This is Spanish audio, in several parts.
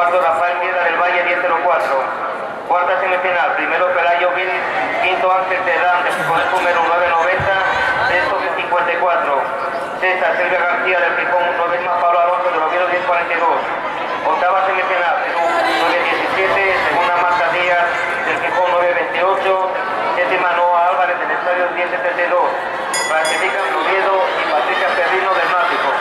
Cuarto, Rafael Piedra del Valle, 10.04. Cuarta semifinal, primero Pelayo Vil, quinto Ángel Terán, del Gijón número 9.90, sexto 10.54. Sexta, Silvia García del Gijón, novena Pablo Alonso del Oviedo, 10.42. Octava semifinal, Perú 9.17, segunda Marta Díaz del Gijón, 9.28. Séptima Noa Álvarez del Estadio, 10.72. Clasifican Oviedo y Patricia Perrino del Náutico.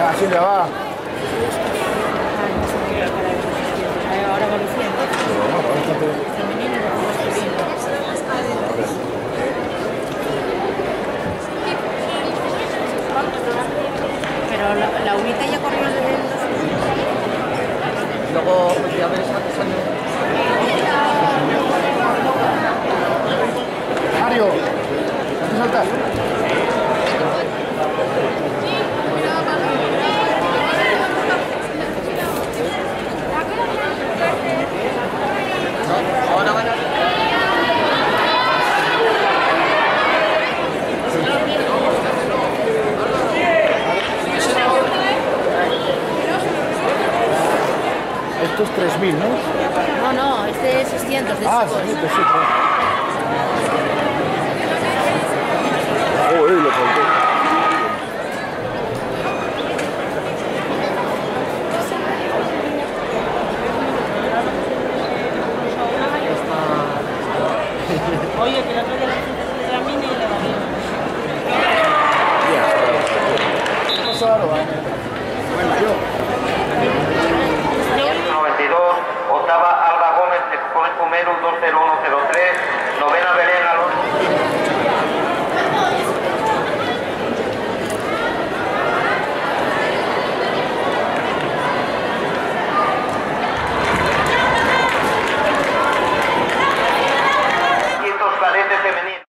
Así le va. Ahora va luciendo. Pero la unita ya corrió desde el... Luego, ya ves, Mario, ¿te saltas? Ahora van a... Esto es 3.000, ¿no? No, este es 600 de Ah, chicos. 600, sí. Uy, lo conté. Oye, que el otro día la mina y le va bien. Bien.